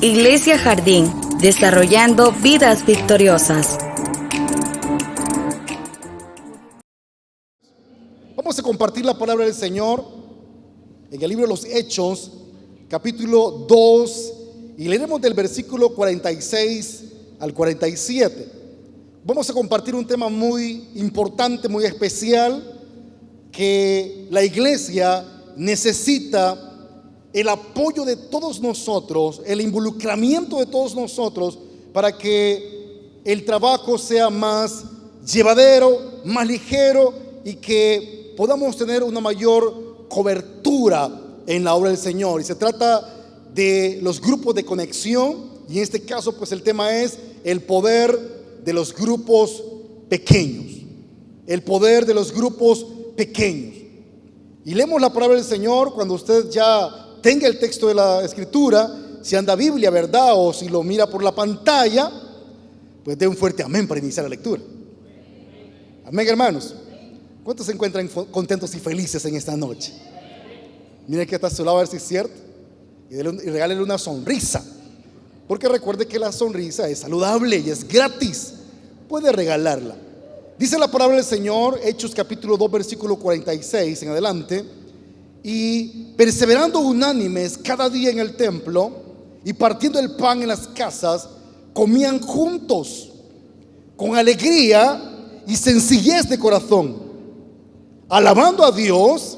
Iglesia Jardín, desarrollando vidas victoriosas. Vamos a compartir la palabra del Señor en el libro de los Hechos, capítulo 2, y leeremos del versículo 46 al 47. Vamos a compartir un tema muy importante, muy especial, que la iglesia necesita el apoyo de todos nosotros, el involucramiento de todos nosotros para que el trabajo sea más llevadero, más ligero y que podamos tener una mayor cobertura en la obra del Señor. Y se trata de los grupos de conexión, y en este caso pues el tema es el poder de los grupos pequeños. El poder de los grupos pequeños. Y leemos la palabra del Señor. Cuando usted ya tenga el texto de la escritura, si anda Biblia, ¿verdad? O si lo mira por la pantalla, pues dé un fuerte amén para iniciar la lectura. Amén, hermanos. ¿Cuántos se encuentran contentos y felices en esta noche? Mire que está a su lado a ver si es cierto, y regálele una sonrisa, porque recuerde que la sonrisa es saludable y es gratis. Puede regalarla. Dice la palabra del Señor, Hechos capítulo 2 versículo 46 en adelante: y perseverando unánimes cada día en el templo y partiendo el pan en las casas, comían juntos con alegría y sencillez de corazón, alabando a Dios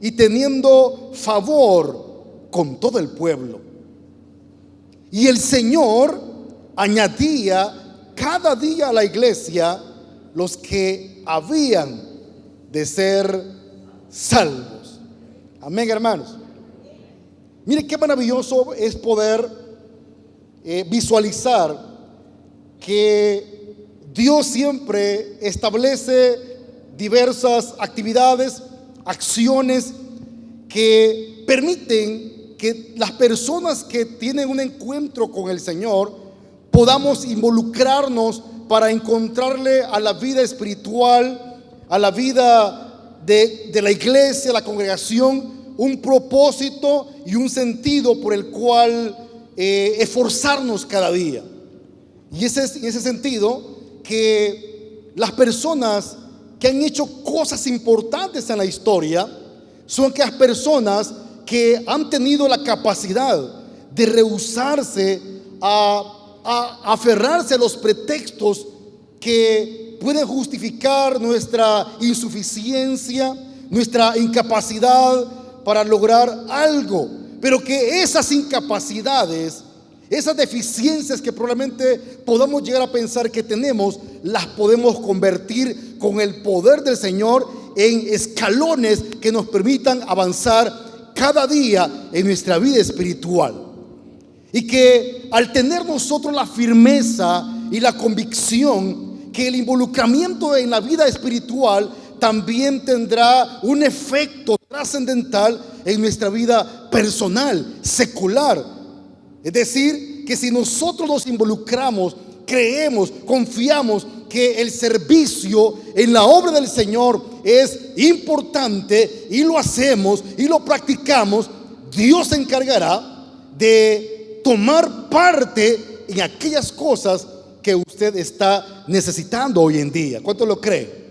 y teniendo favor con todo el pueblo. Y el Señor añadía cada día a la iglesia los que habían de ser salvos. Amén, hermanos. Mire qué maravilloso es poder visualizar que Dios siempre establece diversas actividades, acciones que permiten que las personas que tienen un encuentro con el Señor podamos involucrarnos para encontrarle a la vida espiritual, a la vida de la iglesia, la congregación, un propósito y un sentido por el cual esforzarnos cada día. Y en ese sentido que las personas que han hecho cosas importantes en la historia son aquellas personas que han tenido la capacidad de rehusarse a aferrarse a los pretextos que pueden justificar nuestra insuficiencia, nuestra incapacidad para lograr algo, pero que esas incapacidades, esas deficiencias que probablemente podamos llegar a pensar que tenemos, las podemos convertir con el poder del Señor en escalones que nos permitan avanzar cada día en nuestra vida espiritual. Y que al tener nosotros la firmeza y la convicción que el involucramiento en la vida espiritual también tendrá un efecto trascendental en nuestra vida personal, secular. Es decir, que si nosotros nos involucramos, creemos, confiamos que el servicio en la obra del Señor es importante y lo hacemos y lo practicamos, Dios se encargará de tomar parte en aquellas cosas que usted está necesitando hoy en día. ¿Cuánto lo cree?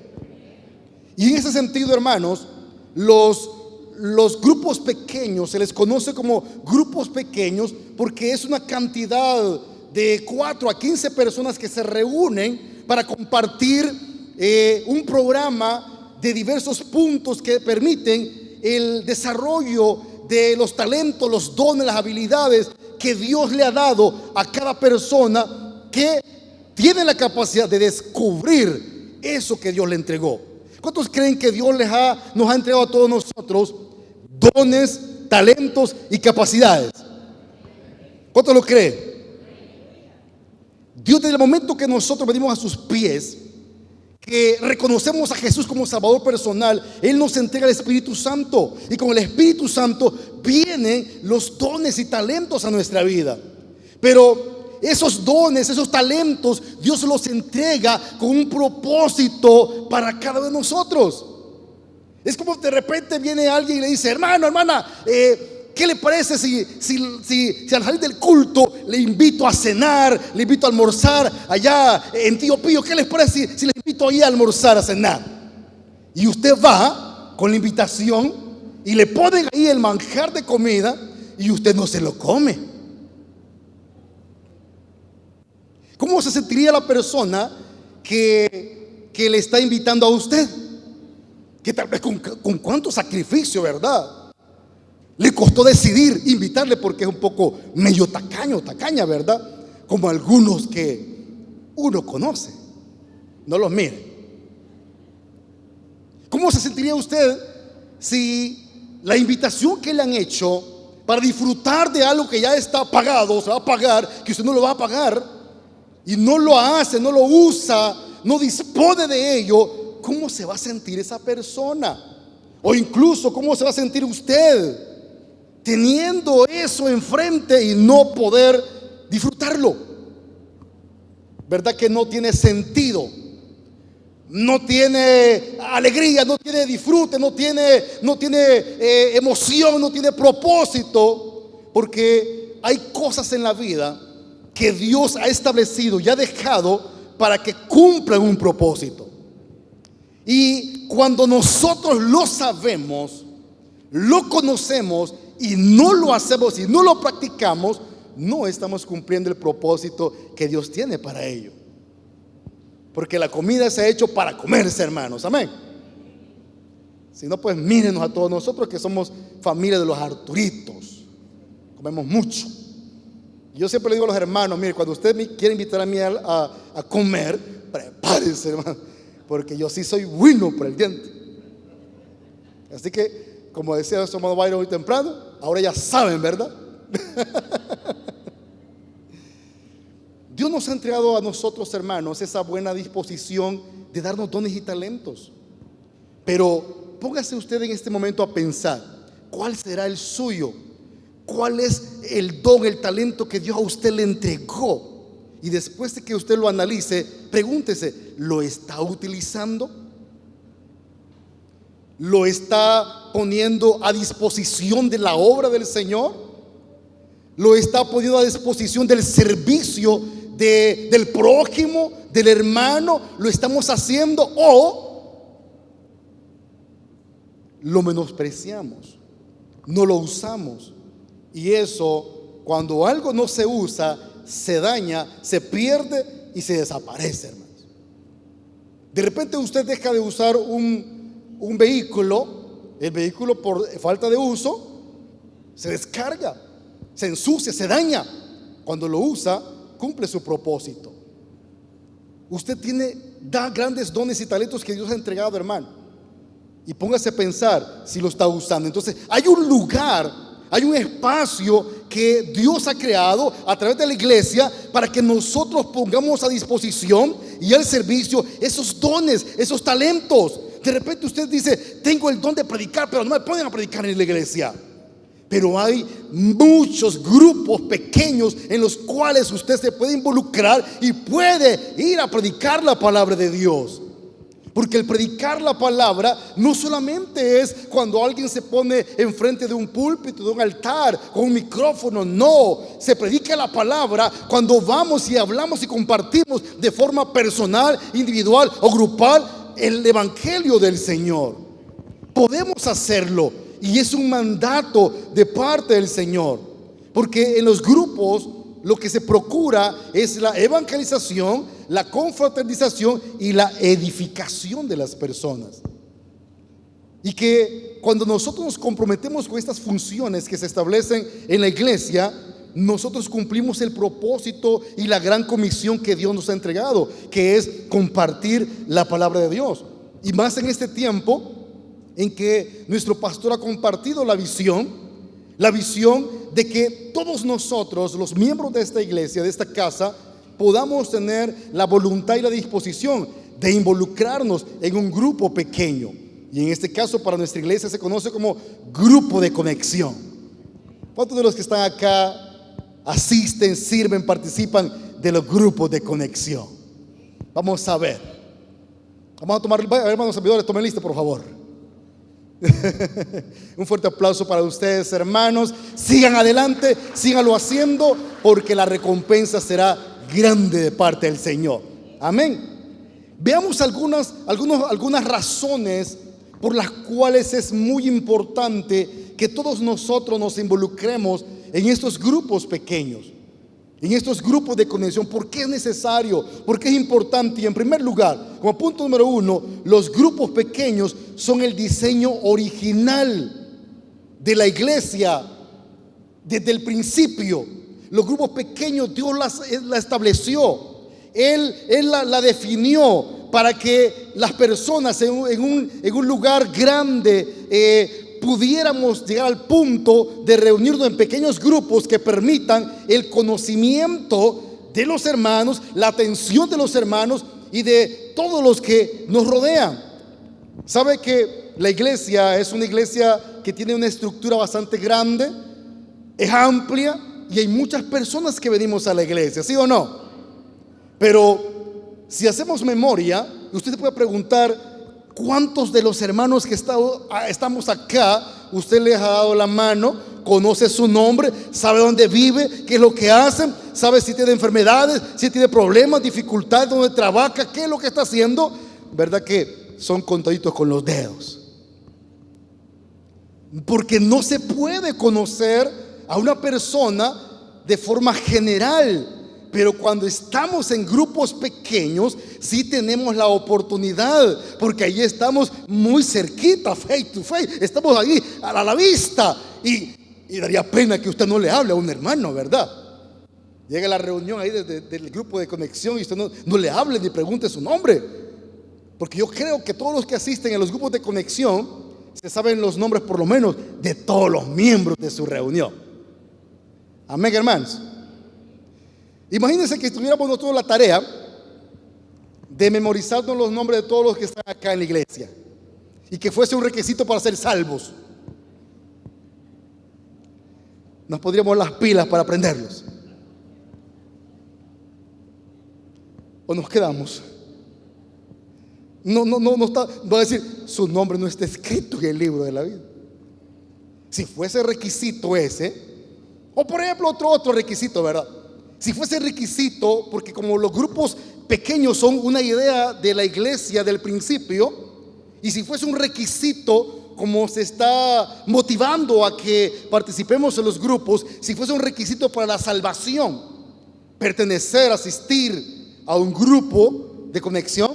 Y en ese sentido, hermanos, los grupos pequeños se les conoce como grupos pequeños porque es una cantidad de 4 a 15 personas que se reúnen para compartir un programa de diversos puntos que permiten el desarrollo de los talentos, los dones, las habilidades que Dios le ha dado a cada persona que tiene la capacidad de descubrir eso que Dios le entregó. ¿Cuántos creen que Dios nos ha entregado a todos nosotros dones, talentos y capacidades? ¿Cuántos lo creen? Dios, desde el momento que nosotros venimos a sus pies, que reconocemos a Jesús como Salvador personal, Él nos entrega el Espíritu Santo, y con el Espíritu Santo vienen los dones y talentos a nuestra vida. Pero esos dones, esos talentos, Dios los entrega con un propósito para cada uno de nosotros. Es como de repente viene alguien y le dice: hermano, hermana, ¿qué le parece si al salir del culto le invito a cenar, le invito a almorzar allá en Tío Pío. ¿Qué les parece si le invito ahí a almorzar, a cenar? Y usted va con la invitación y le ponen ahí el manjar de comida y usted no se lo come. ¿Cómo se sentiría la persona que le está invitando a usted? Que tal vez con cuánto sacrificio, ¿verdad? Le costó decidir invitarle porque es un poco medio tacaño, tacaña, ¿verdad? Como algunos que uno conoce. No los mire. ¿Cómo se sentiría usted si la invitación que le han hecho para disfrutar de algo que ya está pagado, se va a pagar, que usted no lo va a pagar, y no lo hace, no lo usa, no dispone de ello? ¿Cómo se va a sentir esa persona? O incluso, ¿cómo se va a sentir usted teniendo eso enfrente y no poder disfrutarlo? ¿Verdad que no tiene sentido? No tiene alegría, no tiene disfrute, no tiene emoción, no tiene propósito, porque hay cosas en la vida que Dios ha establecido y ha dejado para que cumplan un propósito. Y cuando nosotros lo sabemos, lo conocemos y no lo hacemos y no lo practicamos, no estamos cumpliendo el propósito que Dios tiene para ello. Porque la comida se ha hecho para comerse, hermanos, amén. Si no, pues mírenos a todos nosotros que somos familia de los Arturitos, comemos mucho. Yo siempre le digo a los hermanos: mire, cuando usted me quiere invitar a mí a comer, prepárense, hermano, porque yo sí soy bueno para el diente. Así que, como decía nuestro hermano Byron hoy temprano, ahora ya saben, ¿verdad? Dios nos ha entregado a nosotros, hermanos, esa buena disposición de darnos dones y talentos. Pero póngase usted en este momento a pensar: ¿cuál será el suyo? ¿Cuál es el don, el talento que Dios a usted le entregó? Y después de que usted lo analice, pregúntese: ¿lo está utilizando? ¿Lo está poniendo a disposición de la obra del Señor? ¿Lo está poniendo a disposición del servicio del prójimo, del hermano? ¿Lo estamos haciendo o lo menospreciamos? No lo usamos. Y eso, cuando algo no se usa, se daña, se pierde y se desaparece, hermanos. De repente usted deja de usar un vehículo, el vehículo por falta de uso se descarga, se ensucia, se daña. Cuando lo usa, cumple su propósito. Usted da grandes dones y talentos que Dios ha entregado, hermano, y póngase a pensar si lo está usando. Entonces hay un lugar, hay un espacio que Dios ha creado a través de la iglesia para que nosotros pongamos a disposición y al servicio esos dones, esos talentos. De repente usted dice: tengo el don de predicar, pero no me ponen a predicar en la iglesia. Pero hay muchos grupos pequeños en los cuales usted se puede involucrar y puede ir a predicar la palabra de Dios. Porque el predicar la palabra no solamente es cuando alguien se pone enfrente de un púlpito, de un altar, con un micrófono. No, se predica la palabra cuando vamos y hablamos y compartimos de forma personal, individual o grupal el evangelio del Señor. Podemos hacerlo y es un mandato de parte del Señor, porque en los grupos lo que se procura es la evangelización, la confraternización y la edificación de las personas. Y que cuando nosotros nos comprometemos con estas funciones que se establecen en la iglesia, nosotros cumplimos el propósito y la gran comisión que Dios nos ha entregado, que es compartir la palabra de Dios. Y más en este tiempo en que nuestro pastor ha compartido la visión de que todos nosotros, los miembros de esta iglesia, de esta casa, podamos tener la voluntad y la disposición de involucrarnos en un grupo pequeño. Y en este caso, para nuestra iglesia se conoce como grupo de conexión. ¿Cuántos de los que están acá asisten, sirven, participan de los grupos de conexión? Vamos a ver. Vamos a tomar, hermanos servidores, tomen lista, por favor. Un fuerte aplauso para ustedes, hermanos. Sigan adelante, síganlo haciendo, porque la recompensa será grande de parte del Señor. Amén. Veamos algunas razones por las cuales es muy importante que todos nosotros nos involucremos en estos grupos pequeños, en estos grupos de conexión. ¿Por qué es necesario? ¿Por qué es importante? Y en primer lugar, como punto número 1, los grupos pequeños son el diseño original de la iglesia desde el principio. Los grupos pequeños Dios la estableció. Él la definió para que las personas en un lugar grande pudiéramos llegar al punto de reunirnos en pequeños grupos que permitan el conocimiento de los hermanos, la atención de los hermanos y de todos los que nos rodean. ¿Sabe que la iglesia es una iglesia que tiene una estructura bastante grande, es amplia y hay muchas personas que venimos a la iglesia, ¿sí o no? Pero si hacemos memoria, usted se puede preguntar: ¿cuántos de los hermanos que estamos acá, usted les ha dado la mano, conoce su nombre, sabe dónde vive, qué es lo que hacen, sabe si tiene enfermedades, si tiene problemas, dificultades, dónde trabaja, qué es lo que está haciendo? ¿Verdad que son contaditos con los dedos? Porque no se puede conocer a una persona de forma general. Pero cuando estamos en grupos pequeños, sí tenemos la oportunidad, porque ahí estamos muy cerquita, face to face, estamos ahí a la vista. Y daría pena que usted no le hable a un hermano, ¿verdad? Llega a la reunión ahí del grupo de conexión y usted no le hable ni pregunte su nombre. Porque yo creo que todos los que asisten a los grupos de conexión se saben los nombres por lo menos de todos los miembros de su reunión. Amén, hermanos. Imagínense que tuviéramos nosotros la tarea de memorizarnos los nombres de todos los que están acá en la iglesia y que fuese un requisito para ser salvos. Nos pondríamos las pilas para aprenderlos. ¿O nos quedamos? No está, va a decir: su nombre no está escrito en el libro de la vida. Si fuese requisito ese, o por ejemplo otro requisito, ¿verdad? Si fuese requisito, porque como los grupos pequeños son una idea de la iglesia del principio, y si fuese un requisito, como se está motivando a que participemos en los grupos, si fuese un requisito para la salvación, pertenecer, asistir a un grupo de conexión,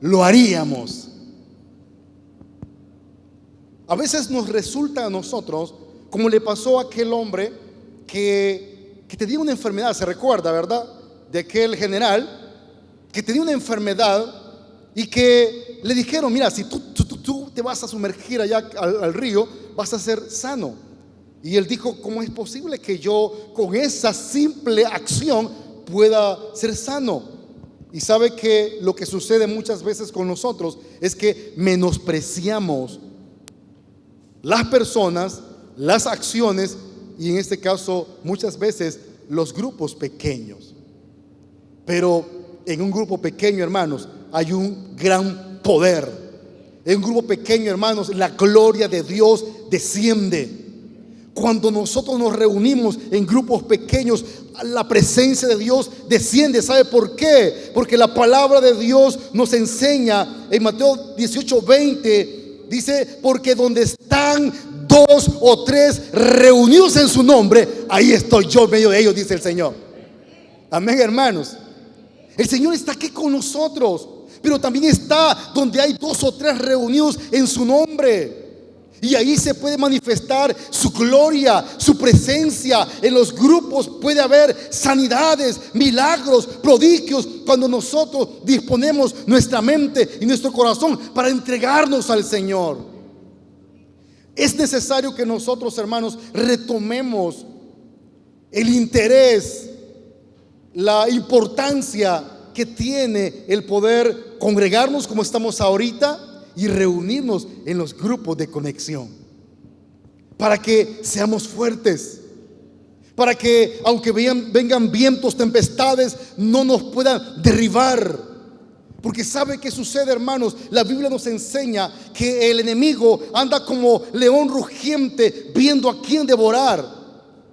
lo haríamos. A veces nos resulta a nosotros, como le pasó a aquel hombre que tenía una enfermedad, se recuerda, ¿verdad? De aquel general que tenía una enfermedad y que le dijeron: mira, si tú te vas a sumergir allá al río, vas a ser sano. Y él dijo: ¿cómo es posible que yo con esa simple acción pueda ser sano? Y sabe que lo que sucede muchas veces con nosotros es que menospreciamos las personas, las acciones, y en este caso muchas veces los grupos pequeños. Pero en un grupo pequeño, hermanos, hay un gran poder. En un grupo pequeño, hermanos, la gloria de Dios desciende. Cuando nosotros nos reunimos en grupos pequeños, la presencia de Dios desciende. ¿Sabe por qué? Porque la palabra de Dios nos enseña en Mateo 18:20, dice: porque donde están 2 o 3 reunidos en su nombre, ahí estoy yo en medio de ellos, dice el Señor. Amén, hermanos. El Señor está aquí con nosotros, pero también está donde hay 2 o 3 reunidos en su nombre. Y ahí se puede manifestar su gloria, su presencia. En los grupos puede haber sanidades, milagros, prodigios, cuando nosotros disponemos nuestra mente y nuestro corazón para entregarnos al Señor. Es necesario que nosotros, hermanos, retomemos el interés, la importancia que tiene el poder congregarnos como estamos ahorita y reunirnos en los grupos de conexión, para que seamos fuertes, para que aunque vengan vientos, tempestades, no nos puedan derribar, Porque ¿sabe qué sucede, hermanos? La Biblia nos enseña que el enemigo anda como león rugiente viendo a quién devorar.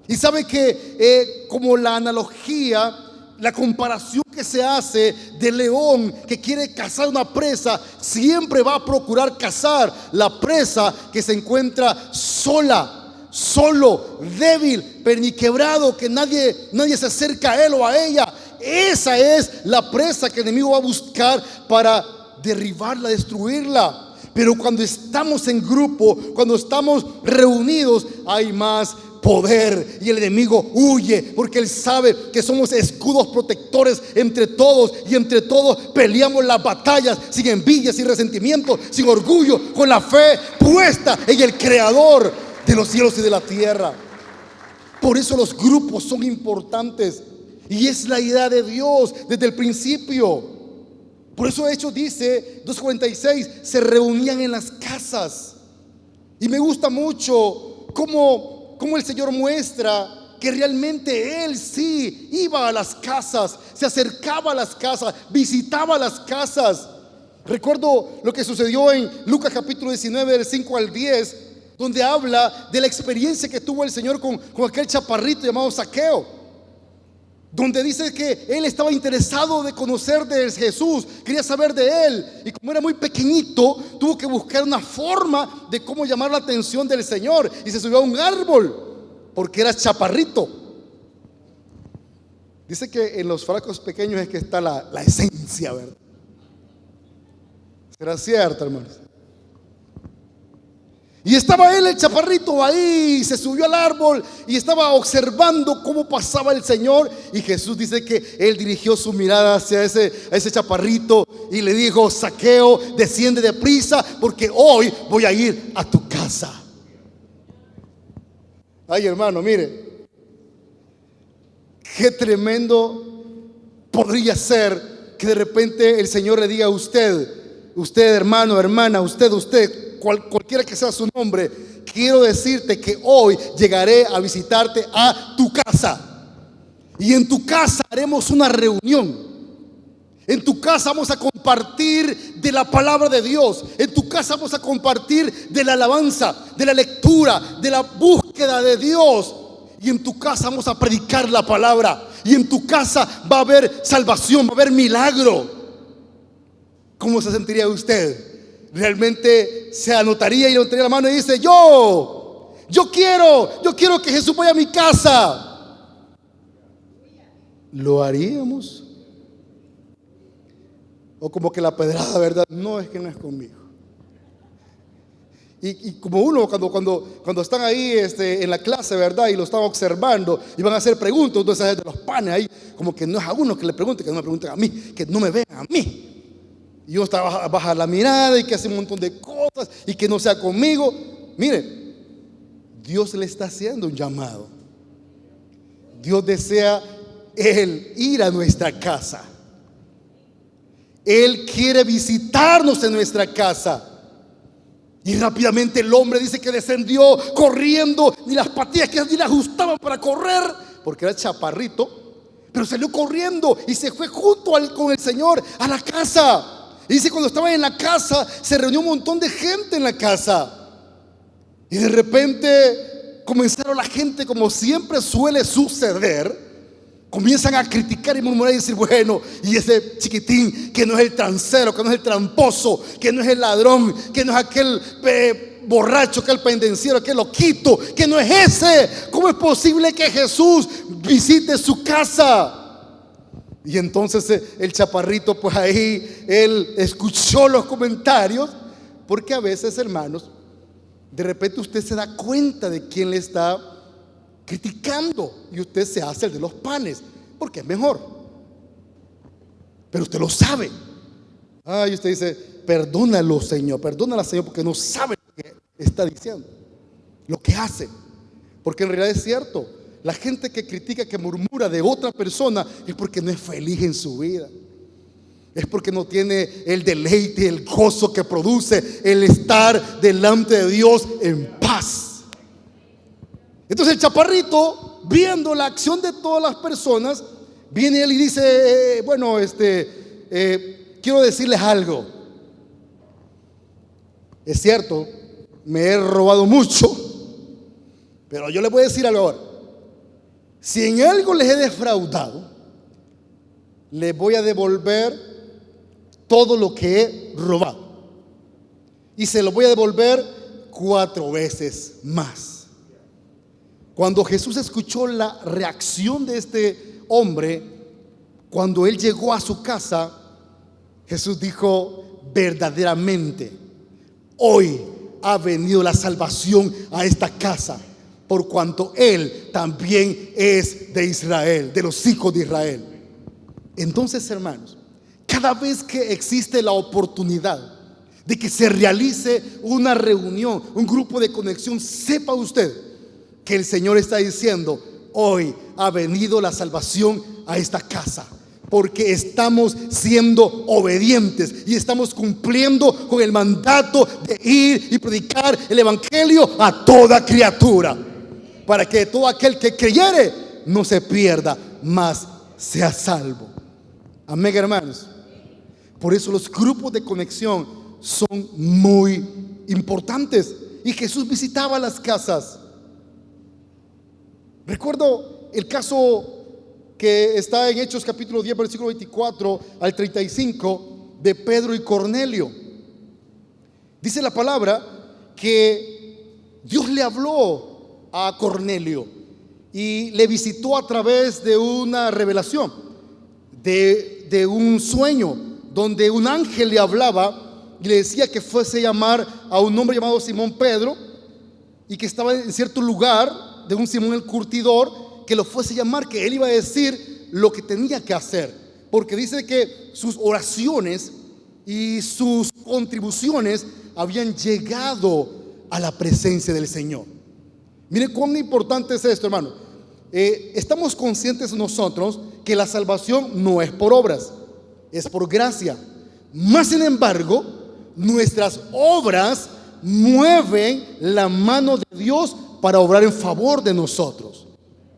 Y sabe que como la analogía, la comparación que se hace de león que quiere cazar una presa, siempre va a procurar cazar la presa que se encuentra sola, solo, débil, perniquebrado, que nadie se acerca a él o a ella. Esa es la presa que el enemigo va a buscar para derribarla, destruirla. Pero cuando estamos en grupo, cuando estamos reunidos, hay más poder y el enemigo huye, porque él sabe que somos escudos protectores entre todos, y entre todos peleamos las batallas sin envidia, sin resentimiento, sin orgullo, con la fe puesta en el Creador de los cielos y de la tierra. Por eso los grupos son importantes. Y es la idea de Dios desde el principio. Por eso Hechos dice 2:46, se reunían en las casas. Y me gusta mucho cómo el Señor muestra que realmente Él sí iba a las casas, se acercaba a las casas, visitaba las casas. Recuerdo lo que sucedió en Lucas capítulo 19 del 5 al 10, donde habla de la experiencia que tuvo el Señor con aquel chaparrito llamado Zaqueo, donde dice que él estaba interesado de conocer de Jesús, quería saber de él, y como era muy pequeñito, tuvo que buscar una forma de cómo llamar la atención del Señor, y se subió a un árbol porque era chaparrito. Dice que en los frascos pequeños es que está la esencia, ¿verdad? ¿Será cierto, hermanos? Y estaba él, el chaparrito, ahí, se subió al árbol y estaba observando cómo pasaba el Señor. Y Jesús dice que él dirigió su mirada hacia ese chaparrito y le dijo: Zaqueo, desciende deprisa, porque hoy voy a ir a tu casa. Ay, hermano, mire, qué tremendo podría ser que de repente el Señor le diga a usted, hermano, hermana, usted, cualquiera que sea su nombre: quiero decirte que hoy llegaré a visitarte a tu casa, y en tu casa haremos una reunión. En tu casa vamos a compartir de la palabra de Dios. En tu casa vamos a compartir de la alabanza, de la lectura, de la búsqueda de Dios. Y en tu casa vamos a predicar la palabra. Y en tu casa va a haber salvación, va a haber milagro. ¿Cómo se sentiría usted? Realmente se anotaría y levantaría la mano y dice: yo quiero que Jesús vaya a mi casa. ¿Lo haríamos? O como que la pedrada, ¿verdad? No, es que no es conmigo. Y como uno cuando están ahí en la clase, ¿verdad? Y lo están observando y van a hacer preguntas, entonces de los panes ahí, como que no es a uno que le pregunte, que no me pregunten a mí, que no me vean a mí. Y uno está baja la mirada y que hace un montón de cosas y que no sea conmigo. Mire, Dios le está haciendo un llamado. Dios desea Él ir a nuestra casa. Él quiere visitarnos en nuestra casa. Y rápidamente el hombre dice que descendió corriendo, ni las patillas que ni le ajustaban para correr, porque era chaparrito, pero salió corriendo y se fue junto con el Señor a la casa. Y dice, cuando estaba en la casa, se reunió un montón de gente en la casa. Y de repente comenzaron la gente, como siempre suele suceder, comienzan a criticar y murmurar y decir: bueno, y ese chiquitín que no es el transero, que no es el tramposo, que no es el ladrón, que no es aquel borracho, aquel pendenciero, aquel loquito, que no es ese. ¿Cómo es posible que Jesús visite su casa? Y entonces el chaparrito, pues ahí él escuchó los comentarios, porque a veces, hermanos, de repente usted se da cuenta de quién le está criticando y usted se hace el de los panes porque es mejor, pero usted lo sabe. Y usted dice: perdónalo, Señor, perdónala, Señor, porque no sabe lo que está diciendo, lo que hace. Porque en realidad es cierto, la gente que critica, que murmura de otra persona, es porque no es feliz en su vida, es porque no tiene el deleite, el gozo que produce el estar delante de Dios en paz. Entonces el chaparrito, viendo la acción de todas las personas, viene él y dice: bueno, quiero decirles algo. Es cierto, me he robado mucho, pero yo les voy a decir algo ahora. Si en algo les he defraudado, les voy a devolver todo lo que he robado. Y se lo voy a devolver 4 veces más. Cuando Jesús escuchó la reacción de este hombre, cuando él llegó a su casa, Jesús dijo: verdaderamente, hoy ha venido la salvación a esta casa, por cuanto él también es de Israel, de los hijos de Israel. Entonces, hermanos, cada vez que existe la oportunidad de que se realice una reunión, un grupo de conexión, sepa usted que el Señor está diciendo: hoy ha venido la salvación a esta casa, porque estamos siendo obedientes y estamos cumpliendo con el mandato de ir y predicar el evangelio a toda criatura, para que todo aquel que creyere no se pierda, mas sea salvo. Amén, hermanos. Por eso los grupos de conexión son muy importantes. Y Jesús visitaba las casas. Recuerdo el caso que está en Hechos capítulo 10 versículo 24 al 35 de Pedro y Cornelio. Dice la palabra que Dios le habló a Cornelio y le visitó a través de una revelación, de un sueño, donde un ángel le hablaba y le decía que fuese a llamar a un hombre llamado Simón Pedro, y que estaba en cierto lugar de un Simón el curtidor, que lo fuese a llamar, que él iba a decir lo que tenía que hacer, porque dice que sus oraciones y sus contribuciones habían llegado a la presencia del Señor. Mire cuán importante es esto, hermano. Estamos conscientes nosotros que la salvación no es por obras, es por gracia. Más sin embargo, nuestras obras mueven la mano de Dios para obrar en favor de nosotros.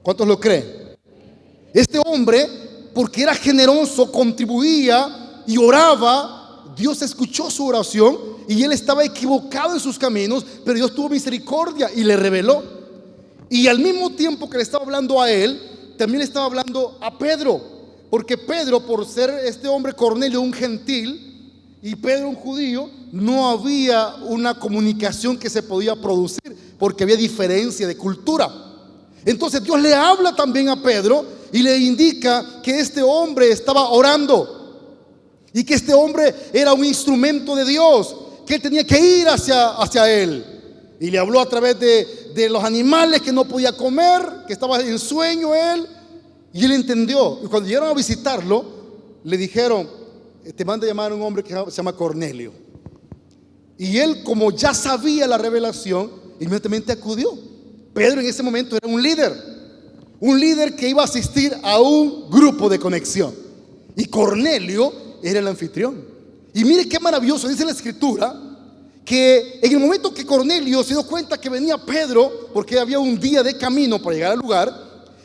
¿Cuántos lo creen? Este hombre, porque era generoso, contribuía y oraba, Dios escuchó su oración y él estaba equivocado en sus caminos, pero Dios tuvo misericordia y le reveló. Y al mismo tiempo que le estaba hablando a él, también le estaba hablando a Pedro, porque Pedro, por ser este hombre Cornelio un gentil y Pedro un judío, no había una comunicación que se podía producir, porque había diferencia de cultura. Entonces Dios le habla también a Pedro y le indica que este hombre estaba orando y que este hombre era un instrumento de Dios, que él tenía que ir hacia él. Y le habló a través de los animales que no podía comer, que estaba en sueño él, y él entendió. Y cuando llegaron a visitarlo, le dijeron: te manda a llamar a un hombre que se llama Cornelio. Y él, como ya sabía la revelación, inmediatamente acudió. Pedro en ese momento era un líder que iba a asistir a un grupo de conexión, y Cornelio era el anfitrión. Y mire qué maravilloso, dice la escritura, que en el momento que Cornelio se dio cuenta que venía Pedro, porque había un día de camino para llegar al lugar,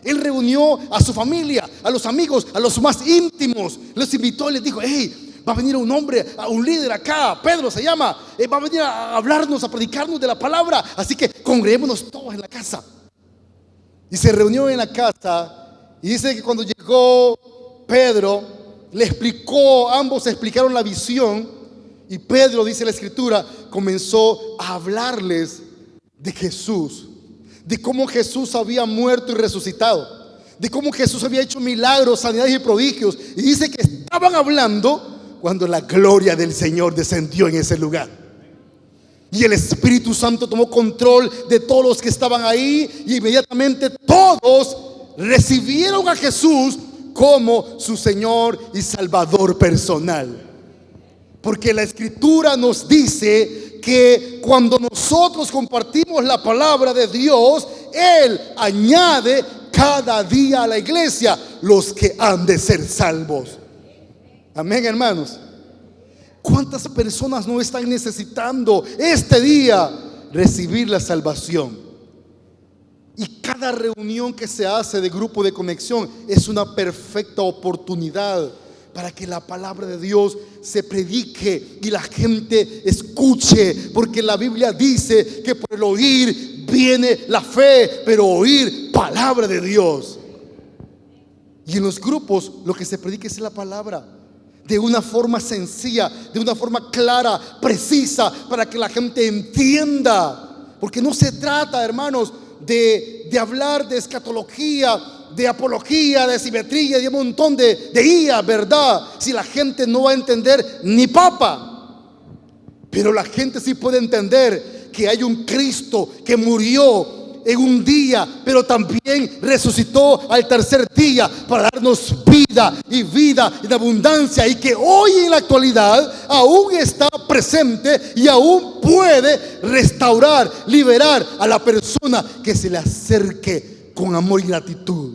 él reunió a su familia, a los amigos, a los más íntimos, los invitó y les dijo: hey, va a venir un hombre, un líder acá, Pedro se llama, va a venir a hablarnos, a predicarnos de la palabra, así que congreguémonos todos en la casa. Y se reunió en la casa, y dice que cuando llegó Pedro, le explicó, ambos explicaron la visión, y Pedro, dice la escritura, comenzó a hablarles de Jesús, de cómo Jesús había muerto y resucitado, de cómo Jesús había hecho milagros, sanidades y prodigios. Y dice que estaban hablando cuando la gloria del Señor descendió en ese lugar, y el Espíritu Santo tomó control de todos los que estaban ahí, y inmediatamente todos recibieron a Jesús como su Señor y Salvador personal. Porque la escritura nos dice que cuando nosotros compartimos la palabra de Dios, Él añade cada día a la iglesia los que han de ser salvos. Amén, hermanos. ¿Cuántas personas no están necesitando este día recibir la salvación? Y cada reunión que se hace de grupo de conexión es una perfecta oportunidad para que la palabra de Dios se predique y la gente escuche, porque la Biblia dice que por el oír viene la fe, pero oír palabra de Dios. Y en los grupos lo que se predica es la palabra, de una forma sencilla, de una forma clara, precisa, para que la gente entienda. Porque no se trata, hermanos, de hablar de escatología, de apología, de simetría, de un montón de IA, ¿verdad? Si la gente no va a entender ni papa. Pero la gente sí puede entender que hay un Cristo que murió en un día, pero también resucitó al tercer día para darnos vida y vida en abundancia, y que hoy en la actualidad aún está presente y aún puede restaurar, liberar a la persona que se le acerque con amor y gratitud.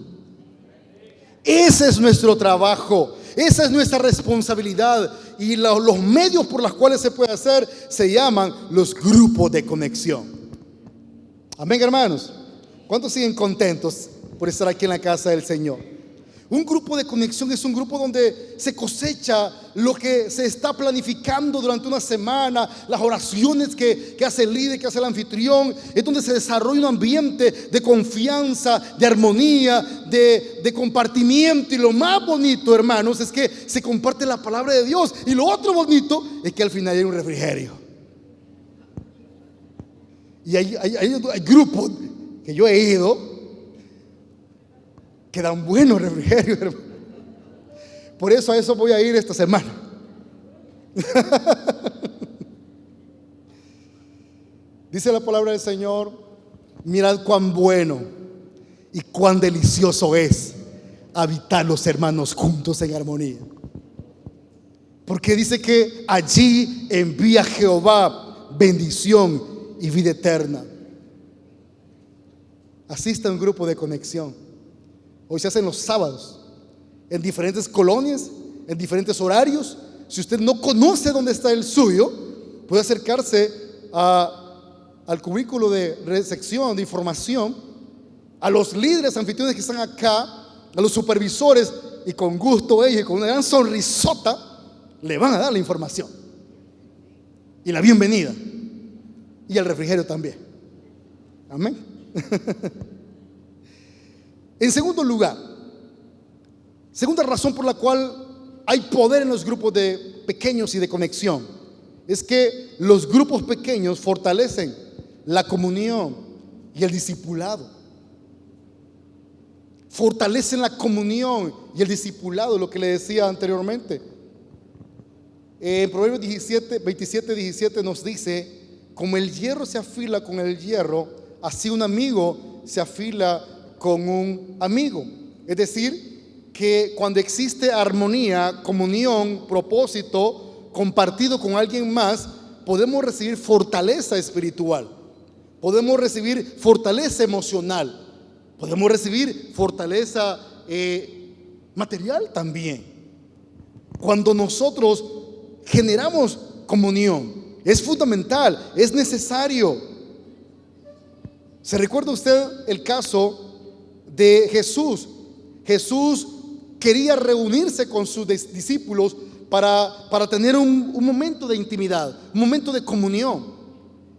Ese es nuestro trabajo, esa es nuestra responsabilidad, y los medios por los cuales se puede hacer se llaman los grupos de conexión. Amén, hermanos. ¿Cuántos siguen contentos por estar aquí en la casa del Señor? Un grupo de conexión es un grupo donde se cosecha lo que se está planificando durante una semana, las oraciones que hace el líder, que hace el anfitrión. Es donde se desarrolla un ambiente de confianza, de armonía, de compartimiento. Y lo más bonito, hermanos, es que se comparte la palabra de Dios. Y lo otro bonito es que al final hay un refrigerio. Y hay grupos que yo he ido que dan buenos refrigerios, hermano. Por eso a eso voy a ir esta semana. Dice la palabra del Señor: mirad cuán bueno y cuán delicioso es habitar los hermanos juntos en armonía. Porque dice que allí envía Jehová bendición y vida eterna. Asista a un grupo de conexión. Hoy se hacen los sábados en diferentes colonias, en diferentes horarios. Si usted no conoce dónde está el suyo, puede acercarse al cubículo de recepción de información, a los líderes anfitriones que están acá, a los supervisores, y con gusto ellos, con una gran sonrisota, le van a dar la información y la bienvenida. Y el refrigerio también. Amén. En segundo lugar, segunda razón por la cual hay poder en los grupos de pequeños y de conexión, es que los grupos pequeños fortalecen la comunión y el discipulado. Fortalecen la comunión y el discipulado, lo que le decía anteriormente. En Proverbios 27:17 nos dice: como el hierro se afila con el hierro, así un amigo se afila con un amigo. Es decir, que cuando existe armonía, comunión, propósito compartido con alguien más, podemos recibir fortaleza espiritual, podemos recibir fortaleza emocional, podemos recibir fortaleza material también. Cuando nosotros generamos comunión, es fundamental, es necesario. ¿Se recuerda usted el caso de Jesús? Jesús quería reunirse con sus discípulos para tener un momento de intimidad, un momento de comunión.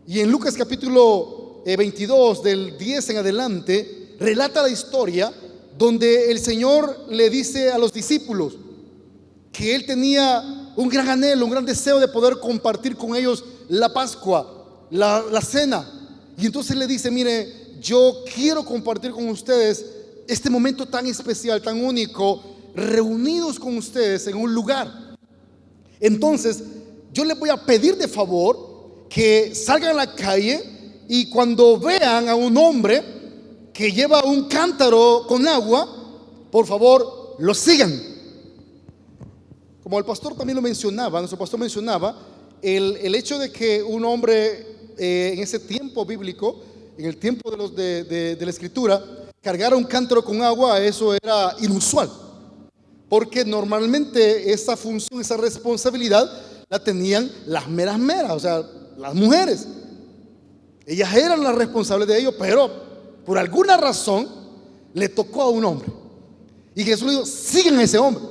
Y en Lucas capítulo 22, del 10 en adelante, relata la historia donde el Señor le dice a los discípulos que Él tenía un gran anhelo, un gran deseo de poder compartir con ellos la Pascua, la cena. Y entonces le dice: mire, yo quiero compartir con ustedes este momento tan especial, tan único, reunidos con ustedes en un lugar. Entonces yo les voy a pedir de favor que salgan a la calle, y cuando vean a un hombre que lleva un cántaro con agua, por favor lo sigan. Como el pastor también lo mencionaba, nuestro pastor mencionaba el hecho de que un hombre en ese tiempo bíblico, en el tiempo de la escritura, cargara un cántaro con agua, eso era inusual, porque normalmente esa función, esa responsabilidad la tenían las meras, o sea, las mujeres. Ellas eran las responsables de ello, pero por alguna razón le tocó a un hombre. Y Jesús le dijo: sigan a ese hombre.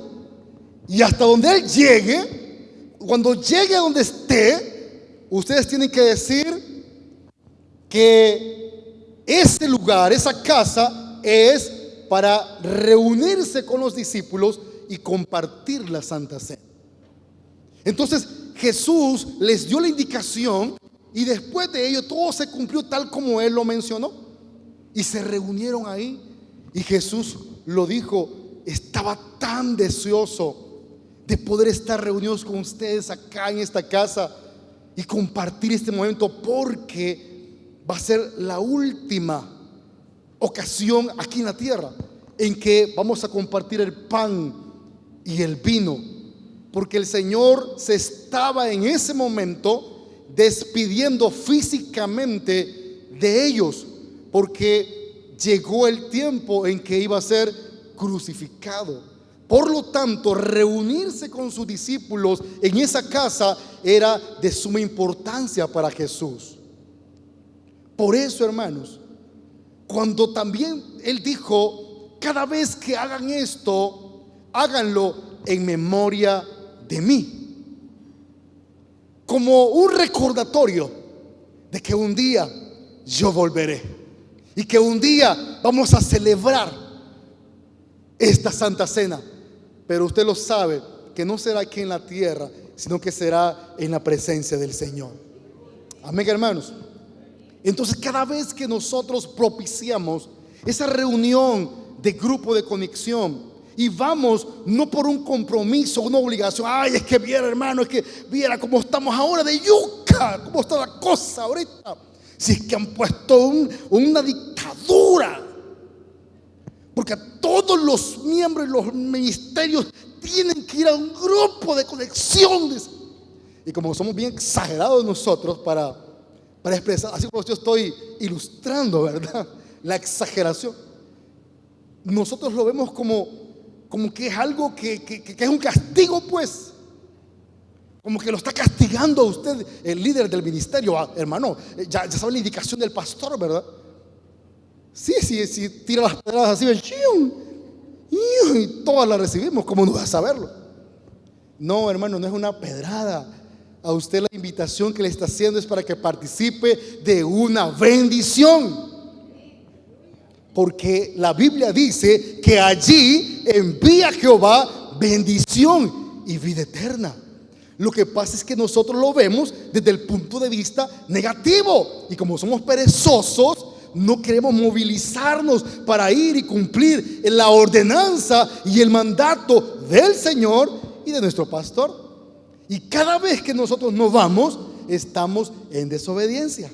Y hasta donde Él llegue, cuando llegue a donde esté, ustedes tienen que decir que ese lugar, esa casa, es para reunirse con los discípulos y compartir la Santa Cena. Entonces Jesús les dio la indicación y después de ello todo se cumplió tal como Él lo mencionó. Y se reunieron ahí y Jesús lo dijo, estaba tan deseoso de poder estar reunidos con ustedes acá en esta casa y compartir este momento, porque va a ser la última ocasión aquí en la tierra en que vamos a compartir el pan y el vino, porque el Señor se estaba en ese momento despidiendo físicamente de ellos, porque llegó el tiempo en que iba a ser crucificado. Por lo tanto, reunirse con sus discípulos en esa casa era de suma importancia para Jesús. Por eso, hermanos, cuando también Él dijo, cada vez que hagan esto, háganlo en memoria de mí, como un recordatorio de que un día yo volveré y que un día vamos a celebrar esta Santa Cena. Pero usted lo sabe, que no será aquí en la tierra, sino que será en la presencia del Señor. Amén, hermanos. Entonces, cada vez que nosotros propiciamos esa reunión de grupo de conexión y vamos no por un compromiso, una obligación, ay, es que viera, hermano, es que viera cómo estamos ahora de yuca, cómo está la cosa ahorita. Si es que han puesto una dictadura, porque a todos los miembros y los ministerios tienen que ir a un grupo de conexión. Y como somos bien exagerados nosotros para expresar, así como yo estoy ilustrando, ¿verdad?, la exageración, nosotros lo vemos como que es algo que es un castigo, pues. Como que lo está castigando a usted el líder del ministerio. Hermano, ya sabe la indicación del pastor, ¿verdad? Sí, tira las pedradas así, y todas las recibimos, ¿cómo no vas a saberlo? No, hermano, no es una pedrada. A usted la invitación que le está haciendo es para que participe de una bendición, porque la Biblia dice que allí envía Jehová bendición y vida eterna. Lo que pasa es que nosotros lo vemos desde el punto de vista negativo, y como somos perezosos, no queremos movilizarnos para ir y cumplir la ordenanza y el mandato del Señor y de nuestro pastor. Y cada vez que nosotros no vamos, estamos en desobediencia.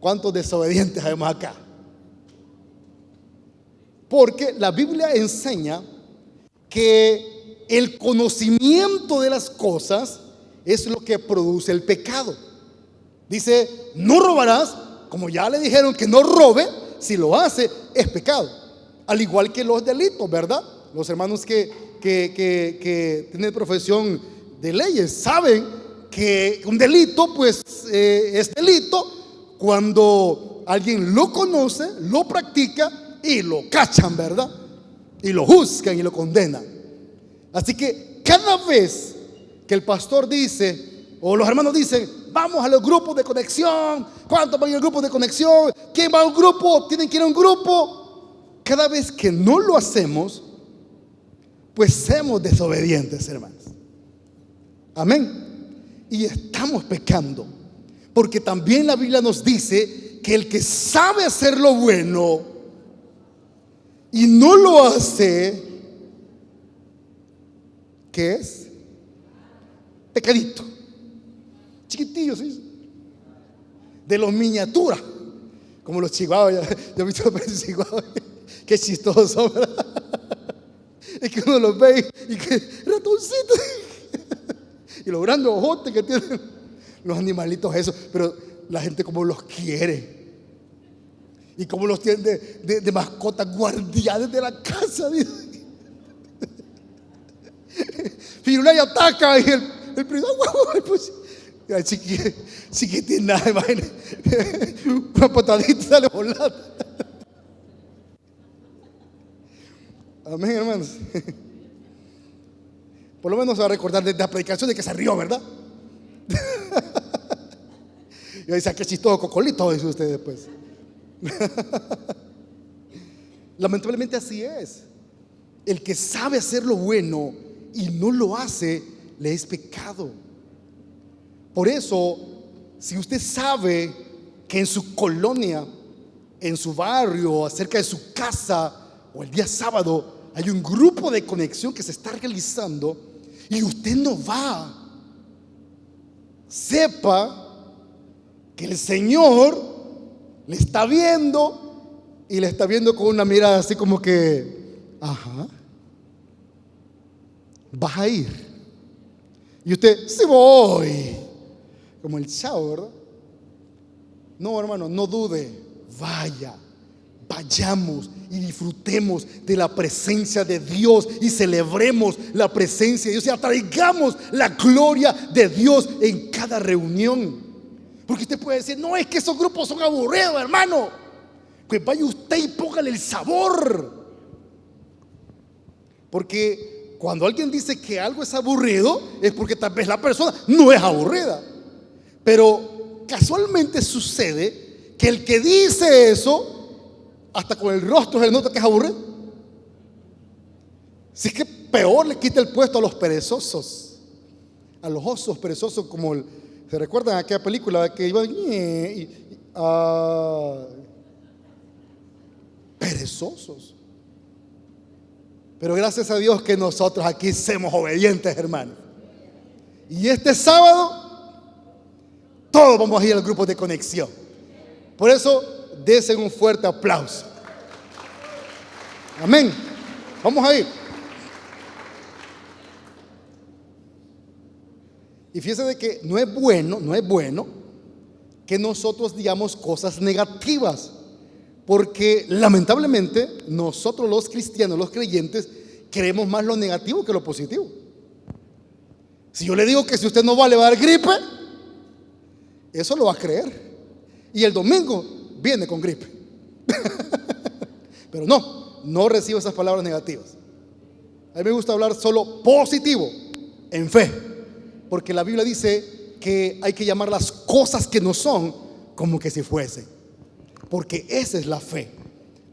¿Cuántos desobedientes habemos acá? Porque la Biblia enseña que el conocimiento de las cosas es lo que produce el pecado. Dice, no robarás. Como ya le dijeron que no robe, si lo hace es pecado. Al igual que los delitos, ¿verdad? Los hermanos que tienen profesión de leyes saben que un delito pues es delito cuando alguien lo conoce, lo practica y lo cachan, ¿verdad? Y lo juzgan y lo condenan. Así que cada vez que el pastor dice, o los hermanos dicen, vamos a los grupos de conexión, ¿cuántos van a ir al grupo de conexión? ¿Quién va a un grupo? ¿Tienen que ir a un grupo? Cada vez que no lo hacemos, pues somos desobedientes, hermanos. Amén. Y estamos pecando, porque también la Biblia nos dice que el que sabe hacer lo bueno y no lo hace, ¿qué es? Pecadito. Chiquitillos, ¿sí? De los miniaturas, como los chihuahuas. Yo he visto los chihuahuas, qué chistosos son, ¿verdad? Es que uno los ve y que ratoncitos y los grandes ojotes que tienen los animalitos esos. Pero la gente como los quiere y como los tienen de mascotas, guardianes de la casa, dice. Firulay ataca y el primo, pues, chiquitín, nada, imagínate, una patadita sale volando. Amén, hermanos. Por lo menos se va a recordar de la predicación de que se rió, ¿verdad? Y dice, qué chistoso Cocolito, dice usted después. Lamentablemente así es. El que sabe hacer lo bueno y no lo hace, le es pecado. Por eso, si usted sabe que en su colonia, en su barrio, cerca de su casa o el día sábado hay un grupo de conexión que se está realizando y usted no va, sepa que el Señor le está viendo y le está viendo con una mirada así como que, ajá, vas a ir. Y usted, sí voy, como el chavo, ¿verdad? No, hermano, no dude, vayamos y disfrutemos de la presencia de Dios y celebremos la presencia de Dios y atraigamos la gloria de Dios en cada reunión. Porque usted puede decir, no, es que esos grupos son aburridos, hermano. Pues vaya usted y póngale el sabor. Porque cuando alguien dice que algo es aburrido, es porque tal vez la persona no es aburrida. Pero casualmente sucede que el que dice eso, hasta con el rostro se nota que es aburrido. Si es que peor le quita el puesto a los perezosos, a los osos perezosos, como ¿se recuerdan aquella película que iban perezosos? Pero gracias a Dios que nosotros aquí somos obedientes, hermanos. Y este sábado todos vamos a ir al grupo de conexión. Por eso, desen un fuerte aplauso. Amén. Vamos a ir. Y fíjense de que no es bueno que nosotros digamos cosas negativas, porque lamentablemente nosotros los cristianos, los creyentes, creemos más lo negativo que lo positivo. Si yo le digo que si usted no va le va a dar gripe, eso lo va a creer. Y el domingo viene con gripe. Pero no recibo esas palabras negativas. A mí me gusta hablar solo positivo, en fe. Porque la Biblia dice que hay que llamar las cosas que no son como que si fuesen. Porque esa es la fe.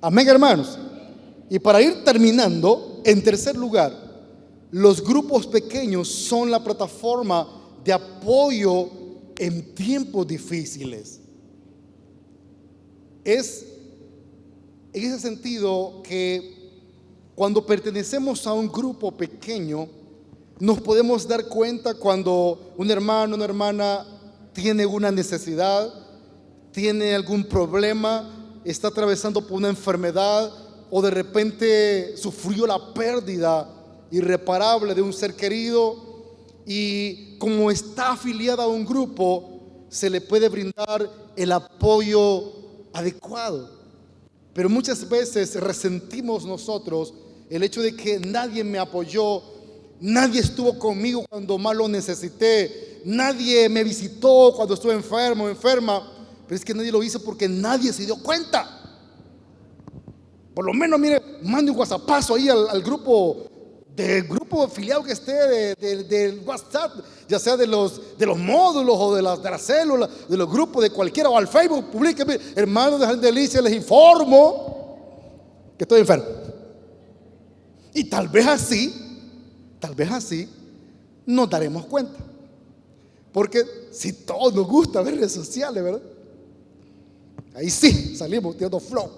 Amén, hermanos. Y para ir terminando, en tercer lugar, los grupos pequeños son la plataforma de apoyo en tiempos difíciles. Es en ese sentido que cuando pertenecemos a un grupo pequeño, nos podemos dar cuenta cuando un hermano, una hermana tiene una necesidad, tiene algún problema, está atravesando por una enfermedad o de repente sufrió la pérdida irreparable de un ser querido, y como está afiliada a un grupo, se le puede brindar el apoyo adecuado. Pero muchas veces resentimos nosotros el hecho de que nadie me apoyó, nadie estuvo conmigo cuando más lo necesité, nadie me visitó cuando estuve enfermo o enferma. Pero es que nadie lo hizo porque nadie se dio cuenta. Por lo menos, mire, mande un WhatsAppazo ahí al grupo, del grupo afiliado que esté del WhatsApp, ya sea de los módulos o de las células, de los grupos de cualquiera, o al Facebook, publique, hermanos de Delicia, les informo que estoy enfermo. Y tal vez así nos daremos cuenta. Porque si todos nos gusta ver redes sociales, ¿verdad? Ahí sí salimos tirando flow.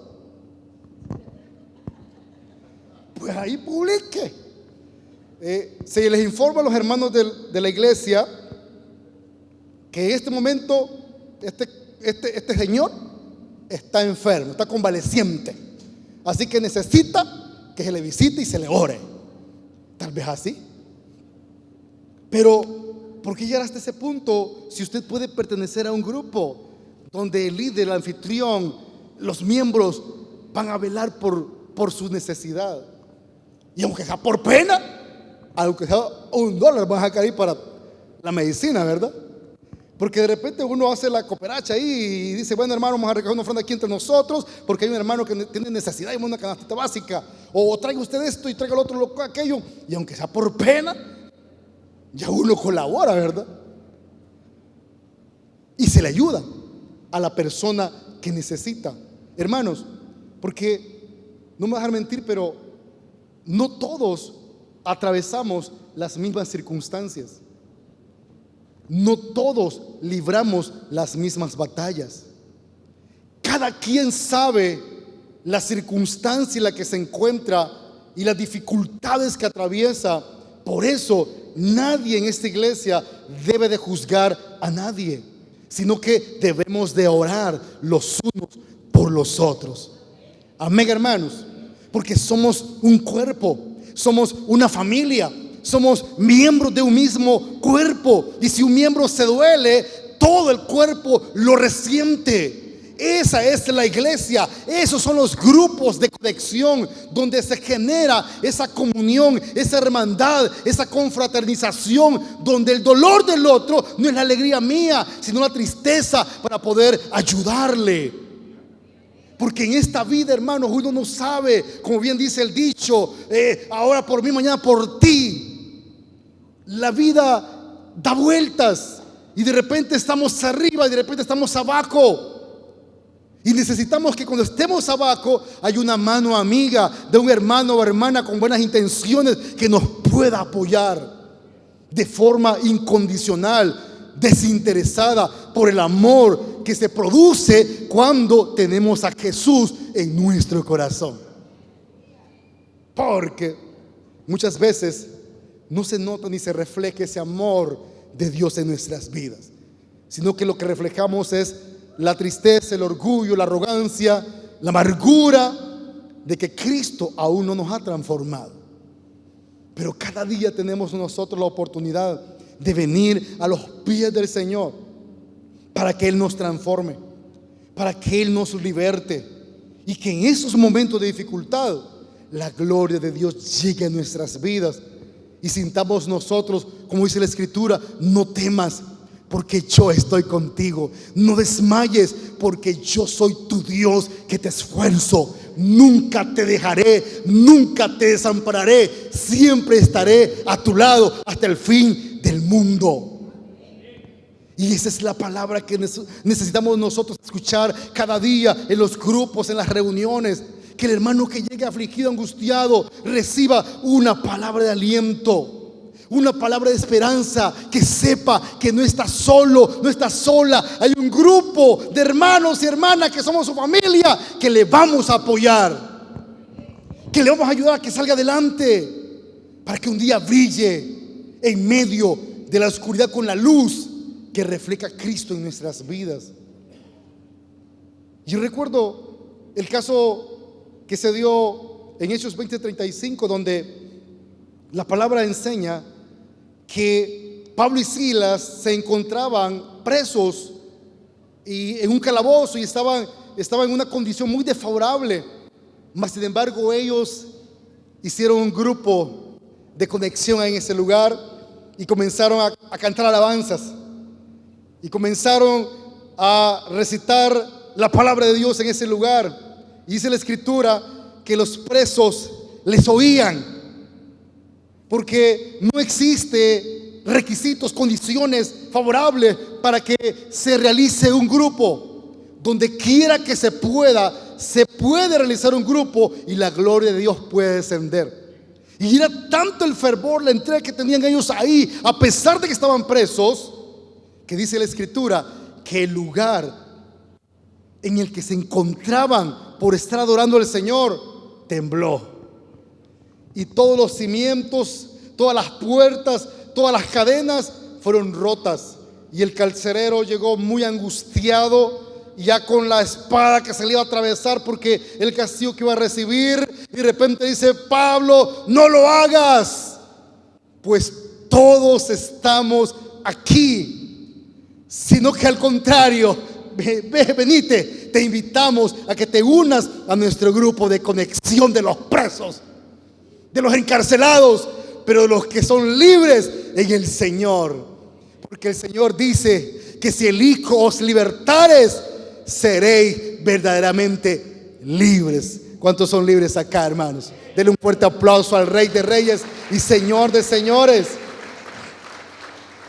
Pues ahí publique. Se les informa a los hermanos de la iglesia que en este momento este señor está enfermo, está convaleciente, así que necesita que se le visite y se le ore. Tal vez así. Pero ¿por qué llegar hasta ese punto si usted puede pertenecer a un grupo donde el líder, el anfitrión, los miembros van a velar por su necesidad? Y aunque sea por pena, aunque sea $1 van a sacar ahí para la medicina, ¿verdad? Porque de repente uno hace la cooperacha ahí y dice, bueno, hermano, vamos a recoger una ofrenda aquí entre nosotros porque hay un hermano que tiene necesidad y una canastita básica, o traiga usted esto y traiga el otro aquello. Y aunque sea por pena, ya uno colabora, ¿verdad? Y se le ayuda a la persona que necesita. Hermanos, porque no me voy a dejar mentir, pero no todos atravesamos las mismas circunstancias. No todos libramos las mismas batallas. Cada quien sabe la circunstancia en la que se encuentra y las dificultades que atraviesa. Por eso nadie en esta iglesia debe de juzgar a nadie, sino que debemos de orar los unos por los otros. Amén, hermanos, porque somos un cuerpo, somos una familia, somos miembros de un mismo cuerpo, y si un miembro se duele, todo el cuerpo lo resiente. Esa es la iglesia, esos son los grupos de conexión donde se genera esa comunión, esa hermandad, esa confraternización, donde el dolor del otro no es la alegría mía, sino la tristeza, para poder ayudarle. Porque en esta vida, hermanos, uno no sabe, como bien dice el dicho, ahora por mí, mañana por ti. La vida da vueltas y de repente estamos arriba y de repente estamos abajo. Y necesitamos que cuando estemos abajo hay una mano amiga de un hermano o hermana con buenas intenciones que nos pueda apoyar de forma incondicional, desinteresada, por el amor que se produce cuando tenemos a Jesús en nuestro corazón. Porque muchas veces no se nota ni se refleja ese amor de Dios en nuestras vidas, sino que lo que reflejamos es la tristeza, el orgullo, la arrogancia, la amargura de que Cristo aún no nos ha transformado. Pero cada día tenemos nosotros la oportunidad de venir a los pies del Señor para que Él nos transforme, para que Él nos liberte, y que en esos momentos de dificultad la gloria de Dios llegue a nuestras vidas y sintamos nosotros, como dice la Escritura, no temas, porque yo estoy contigo. No desmayes, porque yo soy tu Dios que te esfuerzo. Nunca te dejaré, nunca te desampararé. Siempre estaré a tu lado hasta el fin del mundo. Y esa es la palabra que necesitamos nosotros escuchar cada día en los grupos, en las reuniones. Que el hermano que llegue afligido, angustiado, reciba una palabra de aliento, una palabra de esperanza, que sepa que no está solo, no está sola. Hay un grupo de hermanos y hermanas que somos su familia, que le vamos a apoyar, que le vamos a ayudar a que salga adelante, para que un día brille en medio de la oscuridad con la luz que refleja a Cristo en nuestras vidas. Yo recuerdo el caso que se dio en Hechos 20:35, donde la palabra enseña que Pablo y Silas se encontraban presos y en un calabozo, y estaban en una condición muy desfavorable. Mas sin embargo ellos hicieron un grupo de conexión en ese lugar y comenzaron a cantar alabanzas y comenzaron a recitar la palabra de Dios en ese lugar. Y dice la Escritura que los presos les oían, porque no existe requisitos, condiciones favorables para que se realice un grupo. Donde quiera que se puede realizar un grupo y la gloria de Dios puede descender. Y era tanto el fervor, la entrega que tenían ellos ahí, a pesar de que estaban presos, que dice la Escritura que el lugar en el que se encontraban por estar adorando al Señor tembló. Y todos los cimientos, todas las puertas, todas las cadenas fueron rotas. Y el carcelero llegó muy angustiado, ya con la espada que se le iba a atravesar porque el castigo que iba a recibir. Y de repente dice: Pablo, no lo hagas, pues todos estamos aquí. Sino que al contrario, venite, te invitamos a que te unas a nuestro grupo de conexión de los presos, de los encarcelados, pero de los que son libres en el Señor. Porque el Señor dice que si el Hijo os libertares, seréis verdaderamente libres. ¿Cuántos son libres acá, hermanos? Denle un fuerte aplauso al Rey de Reyes y Señor de Señores.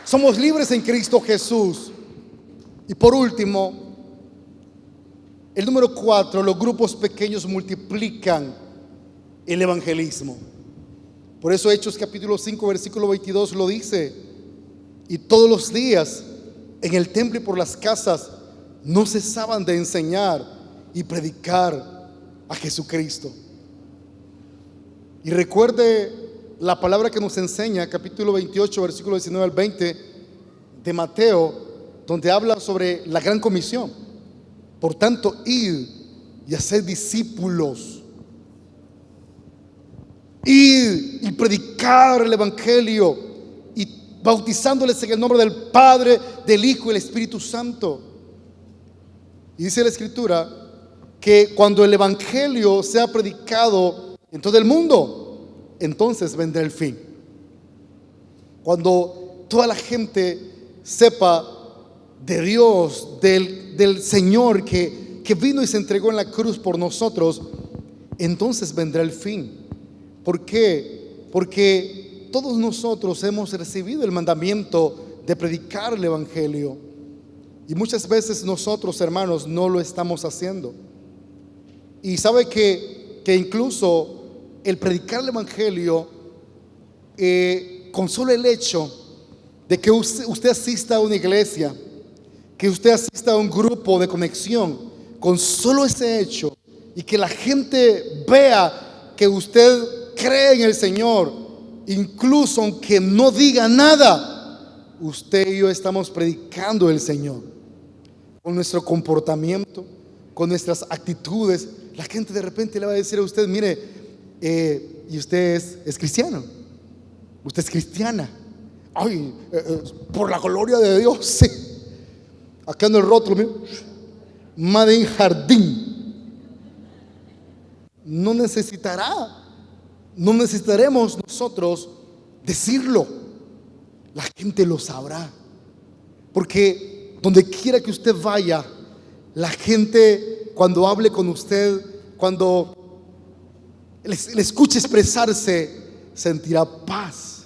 Somos libres en Cristo Jesús. Y por último, el número 4, los grupos pequeños multiplican el evangelismo. Por eso Hechos capítulo 5 versículo 22 lo dice: y todos los días en el templo y por las casas no cesaban de enseñar y predicar a Jesucristo. Y recuerde la palabra que nos enseña capítulo 28 versículo 19 al 20 de Mateo, donde habla sobre la gran comisión. Por tanto, id y haced discípulos, id y predicar el evangelio, y bautizándoles en el nombre del Padre, del Hijo y del Espíritu Santo. Y dice la Escritura que cuando el evangelio sea predicado en todo el mundo, entonces vendrá el fin. Cuando toda la gente sepa de Dios, del Señor que vino y se entregó en la cruz por nosotros, entonces vendrá el fin. ¿Por qué? Porque todos nosotros hemos recibido el mandamiento de predicar el evangelio, y muchas veces nosotros, hermanos, no lo estamos haciendo. Y sabe que incluso el predicar el evangelio, con solo el hecho de que usted asista a una iglesia, que usted asista a un grupo de conexión, con solo ese hecho, y que la gente vea que usted cree en el Señor, incluso aunque no diga nada, usted y yo estamos predicando el Señor. Con nuestro comportamiento, con nuestras actitudes, la gente de repente le va a decir a usted: mire, y usted es cristiano, usted es cristiana. Ay, por la gloria de Dios, sí. Acá en el rótulo, mire, Made in Jardín. No necesitaremos nosotros decirlo. La gente lo sabrá, porque donde quiera que usted vaya, la gente, cuando hable con usted, cuando le escuche expresarse, sentirá paz,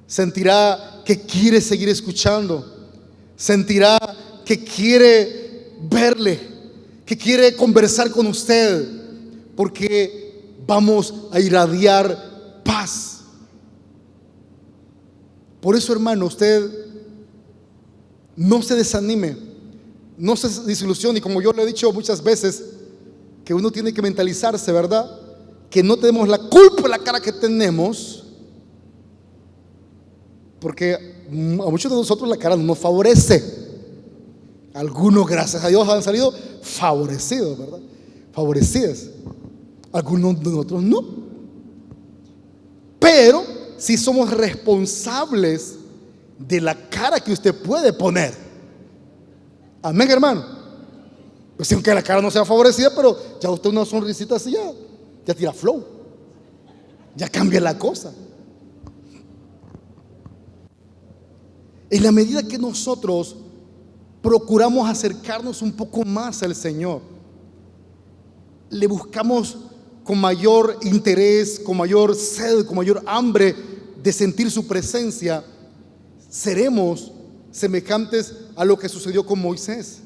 sentirá que quiere seguir escuchando, sentirá que quiere verle, que quiere conversar con usted, porque vamos a irradiar paz. Por eso, hermano, usted no se desanime, no se desilusione. Y como yo le he dicho muchas veces, que uno tiene que mentalizarse, ¿verdad? Que no tenemos la culpa de la cara que tenemos, porque a muchos de nosotros la cara no nos favorece. Algunos, gracias a Dios, han salido favorecidos, ¿verdad? Favorecidas. Algunos de nosotros no. Pero si somos responsables de la cara que usted puede poner. Amén, hermano. Pues aunque la cara no sea favorecida, pero ya usted una sonrisita así ya tira flow, ya cambia la cosa. En la medida que nosotros procuramos acercarnos un poco más al Señor, le buscamos con mayor interés, con mayor sed, con mayor hambre de sentir su presencia, seremos semejantes a lo que sucedió con Moisés,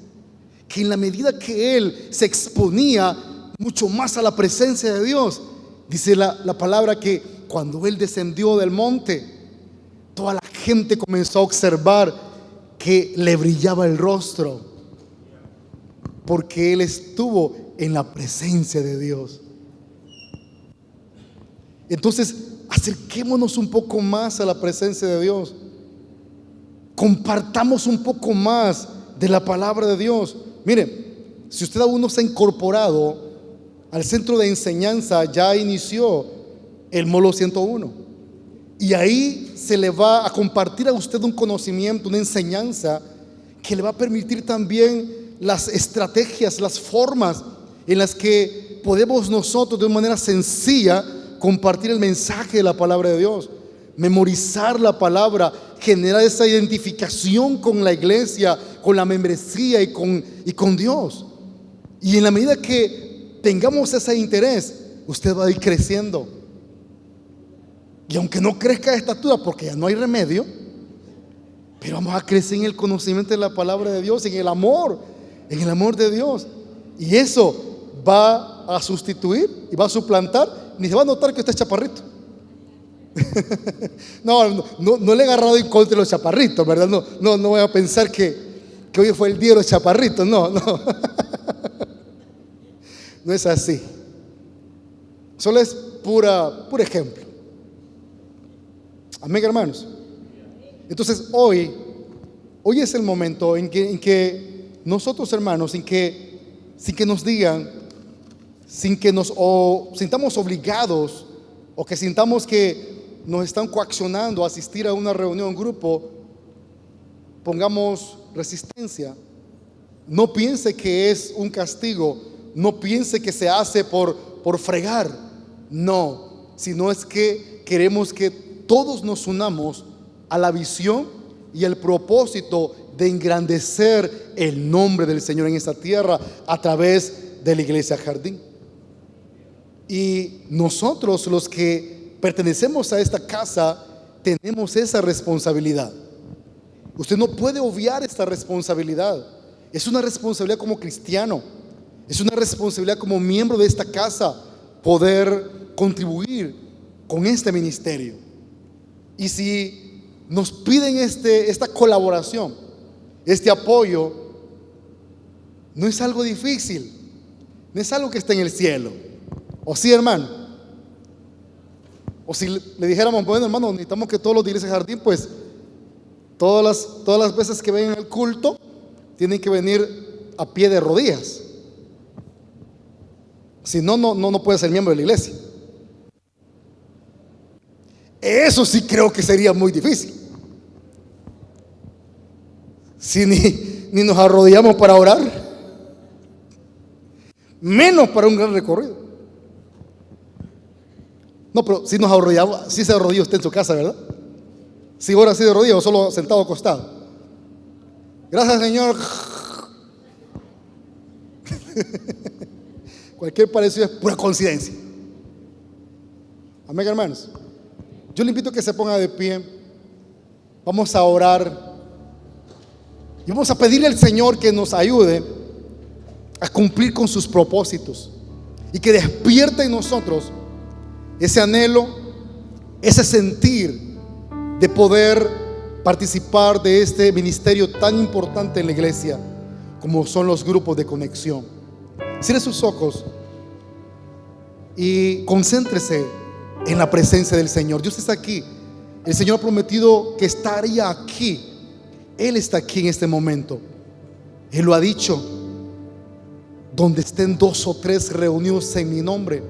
que en la medida que él se exponía mucho más a la presencia de Dios, dice la palabra que cuando él descendió del monte, toda la gente comenzó a observar que le brillaba el rostro, porque él estuvo en la presencia de Dios. Entonces, acerquémonos un poco más a la presencia de Dios. Compartamos un poco más de la palabra de Dios. Mire, si usted aún no se ha incorporado al centro de enseñanza, ya inició el módulo 101. Y ahí se le va a compartir a usted un conocimiento, una enseñanza que le va a permitir también las estrategias, las formas en las que podemos nosotros de una manera sencilla compartir el mensaje de la palabra de Dios, memorizar la palabra, generar esa identificación con la iglesia, con la membresía y con Dios. Y en la medida que tengamos ese interés, usted va a ir creciendo. Y aunque no crezca de estatura, porque ya no hay remedio, pero vamos a crecer en el conocimiento de la palabra de Dios, en el amor de Dios. Y eso va a sustituir y va a suplantar, ni se va a notar que usted es chaparrito. No le he agarrado en contra de los chaparritos, ¿verdad? No voy a pensar que hoy fue el día de los chaparritos. No es así. Solo es puro ejemplo. Amén, hermanos. Entonces hoy es el momento en que nosotros, hermanos, sin que nos digan, sin que nos sintamos obligados, o que sintamos que nos están coaccionando a asistir a una reunión, un grupo, pongamos resistencia. No piense que es un castigo, no piense que se hace por fregar, no, sino es que queremos que todos nos unamos a la visión y el propósito de engrandecer el nombre del Señor en esta tierra a través de la Iglesia Jardín. Y nosotros, los que pertenecemos a esta casa, tenemos esa responsabilidad. Usted no puede obviar esta responsabilidad. Es una responsabilidad como cristiano, es una responsabilidad como miembro de esta casa, poder contribuir con este ministerio. Y si nos piden esta colaboración, este apoyo, no es algo difícil, no es algo que está en el cielo. ¿O sí, hermano? O si le dijéramos, bueno, hermano, necesitamos que todos los de Iglesia Jardín, pues todas las veces que vengan al culto, tienen que venir a pie de rodillas. Si no puede ser miembro de la iglesia. Eso sí creo que sería muy difícil. Si ni nos arrodillamos para orar, menos para un gran recorrido. No, pero si nos arrodillamos, si se arrodilla usted en su casa, ¿verdad? Si ora así de rodillas o solo sentado acostado. Gracias, Señor. Cualquier parecido es pura coincidencia. Amén, hermanos. Yo le invito a que se ponga de pie. Vamos a orar y vamos a pedirle al Señor que nos ayude a cumplir con sus propósitos y que despierte en nosotros ese anhelo, ese sentir de poder participar de este ministerio tan importante en la iglesia como son los grupos de conexión. Cierre sus ojos y concéntrese en la presencia del Señor. Dios está aquí. El Señor ha prometido que estaría aquí. Él está aquí en este momento. Él lo ha dicho: donde estén 2 o 3 reunidos en mi nombre,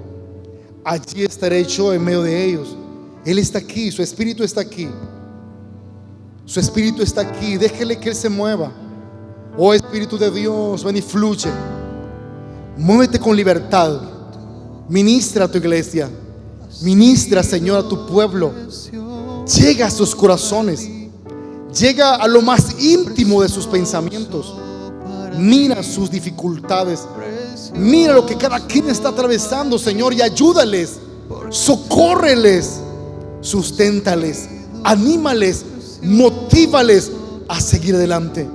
allí estaré yo en medio de ellos. Él está aquí, su Espíritu está aquí. Su Espíritu está aquí. Déjele que Él se mueva. Oh Espíritu de Dios, ven y fluye. Muévete con libertad. Ministra a tu iglesia. Ministra, Señor, a tu pueblo. Llega a sus corazones. Llega a lo más íntimo de sus pensamientos. Mira sus dificultades. Mira lo que cada quien está atravesando, Señor, y ayúdales. Socórreles. Susténtales. Anímales. Motívales a seguir adelante.